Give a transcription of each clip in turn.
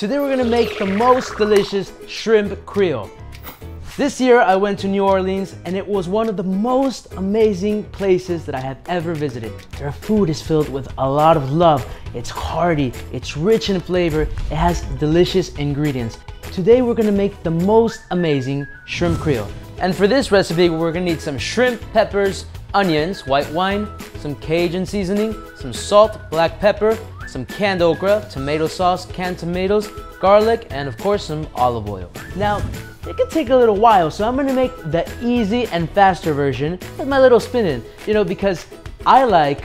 Today we're gonna make the most delicious shrimp Creole. This year I went to New Orleans and it was one of the most amazing places that I have ever visited. Their food is filled with a lot of love. It's hearty, it's rich in flavor, it has delicious ingredients. Today we're gonna make the most amazing shrimp Creole. And for this recipe we're gonna need some shrimp, peppers, onions, white wine, some Cajun seasoning, some salt, black pepper, some canned okra, tomato sauce, canned tomatoes, garlic, and of course some olive oil. Now, it can take a little while, so I'm gonna make the easy and faster version with my little spin in. You know, because I like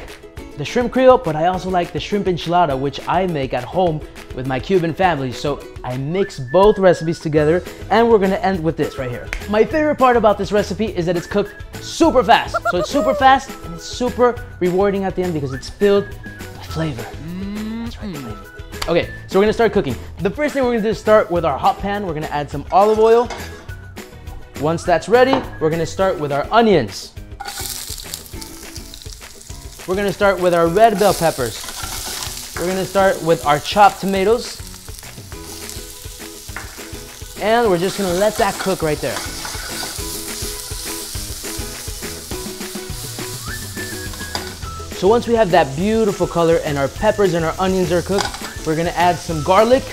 the shrimp Creole, but I also like the shrimp enchilada, which I make at home with my Cuban family. So I mix both recipes together, and we're gonna end with this right here. My favorite part about this recipe is that it's cooked super fast. So it's super fast, and it's super rewarding at the end because it's filled with flavor. Okay, so we're gonna start cooking. The first thing we're gonna do is start with our hot pan. We're gonna add some olive oil. Once that's ready, we're gonna start with our onions. We're gonna start with our red bell peppers. We're gonna start with our chopped tomatoes. And we're just gonna let that cook right there. So once we have that beautiful color and our peppers and our onions are cooked, we're gonna add some garlic.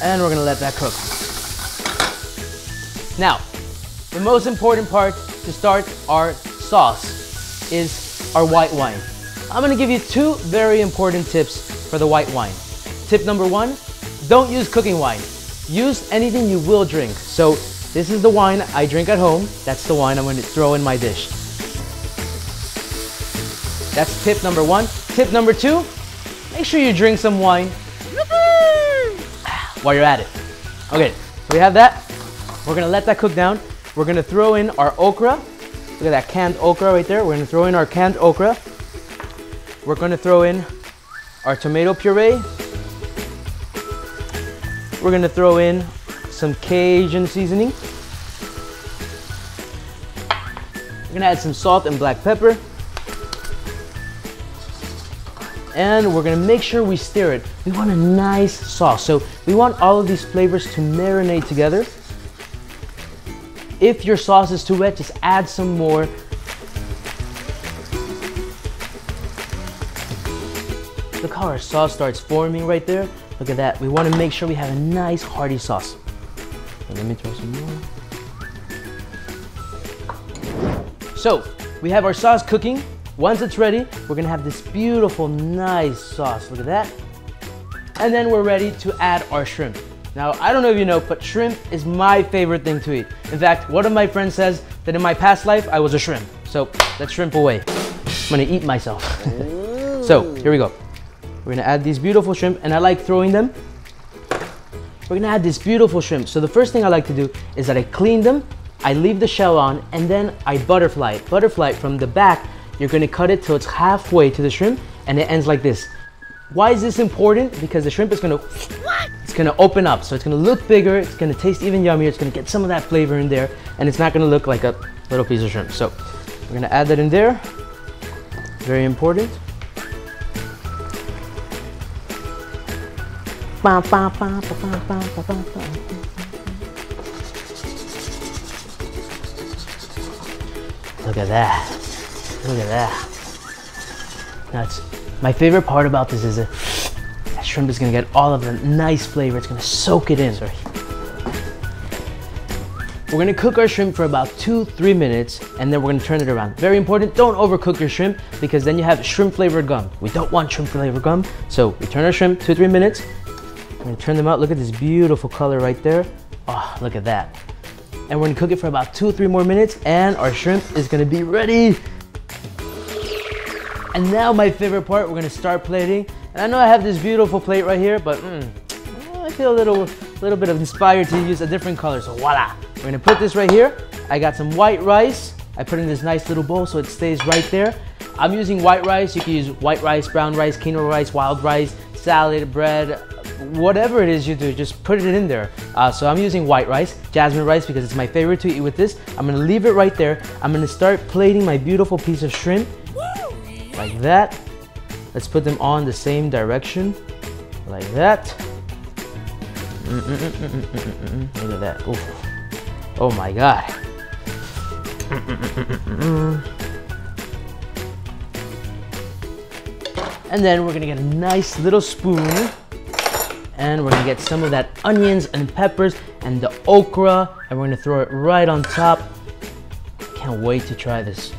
And we're gonna let that cook. Now, the most important part to start our sauce is our white wine. I'm gonna give you two very important tips for the white wine. Tip number one, don't use cooking wine. Use anything you will drink. So this is the wine I drink at home. That's the wine I'm going to throw in my dish. That's tip number one. Tip number two, make sure you drink some wine while you're at it. Okay, so we have that. We're gonna let that cook down. We're gonna throw in our okra. Look at that canned okra right there. We're gonna throw in our canned okra. We're gonna throw in our tomato puree. We're gonna throw in some Cajun seasoning. We're gonna add some salt and black pepper. And we're gonna make sure we stir it. We want a nice sauce. So we want all of these flavors to marinate together. If your sauce is too wet, just add some more. Look how our sauce starts forming right there. Look at that. We wanna make sure we have a nice hearty sauce. Let me throw some more. So we have our sauce cooking. Once it's ready, we're gonna have this beautiful, nice sauce. Look at that. And then we're ready to add our shrimp. Now, I don't know if you know, but shrimp is my favorite thing to eat. In fact, one of my friends says that in my past life, I was a shrimp. So let's shrimp away. I'm gonna eat myself. So here we go. We're gonna add these beautiful shrimp, and I like throwing them. We're gonna add this beautiful shrimp. So the first thing I like to do is that I clean them, I leave the shell on, and then I butterfly it. Butterfly it from the back. You're gonna cut it till it's halfway to the shrimp, and it ends like this. Why is this important? Because the shrimp is gonna open up, so it's gonna look bigger, it's gonna taste even yummier, it's gonna get some of that flavor in there, and it's not gonna look like a little piece of shrimp. So we're gonna add that in there. Very important. Look at that. Look at that. Now my favorite part about this is that shrimp is gonna get all of the nice flavor. It's gonna soak it in. Sorry. We're gonna cook our shrimp for about 2-3 minutes, and then we're gonna turn it around. Very important, don't overcook your shrimp because then you have shrimp flavored gum. We don't want shrimp flavored gum. So we turn our shrimp 2-3 minutes. We're gonna turn them out. Look at this beautiful color right there. Oh, look at that. And we're gonna cook it for about 2-3 more minutes, and our shrimp is gonna be ready. And now my favorite part, we're gonna start plating. And I know I have this beautiful plate right here, but I feel a little bit of inspired to use a different color, so voila. We're gonna put this right here. I got some white rice. I put in this nice little bowl so it stays right there. I'm using white rice. You can use white rice, brown rice, quinoa rice, wild rice, salad, bread, whatever it is you do, just put it in there. So I'm using white rice, jasmine rice, because it's my favorite to eat with this. I'm gonna leave it right there. I'm gonna start plating my beautiful piece of shrimp, like that. Let's put them on the same direction, like that. Look at that. Ooh. Oh my God. And then we're gonna get a nice little spoon, and we're gonna get some of that onions and peppers and the okra, and we're gonna throw it right on top. Can't wait to try this.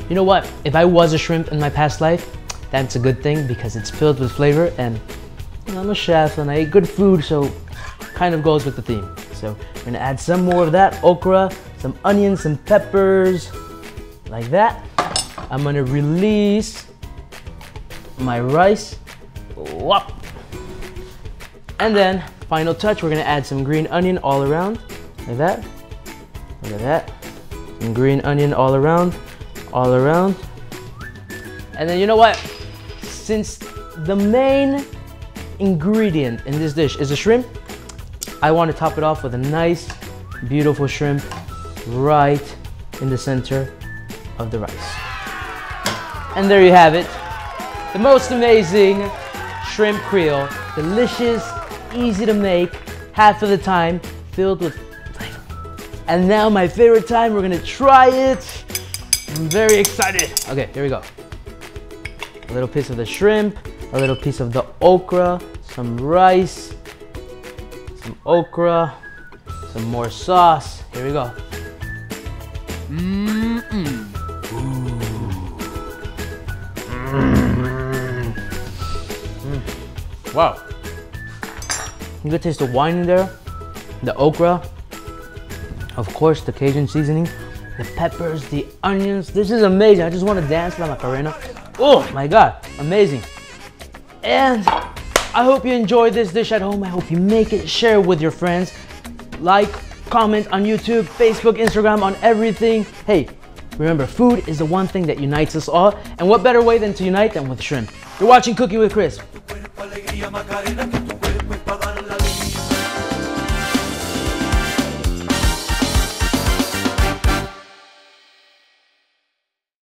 You know what? If I was a shrimp in my past life, that's a good thing because it's filled with flavor, and you know, I'm a chef and I eat good food, so kind of goes with the theme. So we're gonna add some more of that okra, some onions, some peppers, like that. I'm gonna release my rice. Whop. And then, final touch, we're gonna add some green onion all around, like that. Look at that. Some green onion all around, all around. And then you know what? Since the main ingredient in this dish is a shrimp, I want to top it off with a nice, beautiful shrimp right in the center of the rice. And there you have it. The most amazing shrimp Creole. Delicious, easy to make, half of the time, filled with flavor. And now my favorite time, we're gonna try it. I'm very excited. Okay, here we go. A little piece of the shrimp, a little piece of the okra, some rice, some okra, some more sauce. Here we go. Wow. You can taste the wine in there, the okra, of course the Cajun seasoning, the peppers, the onions. This is amazing. I just want to dance la Macarena. Oh my God, amazing. And I hope you enjoyed this dish at home. I hope you make it, share it with your friends. Like, comment on YouTube, Facebook, Instagram, on everything. Hey, remember, food is the one thing that unites us all. And what better way than to unite than with shrimp? You're watching Cooking with Chris.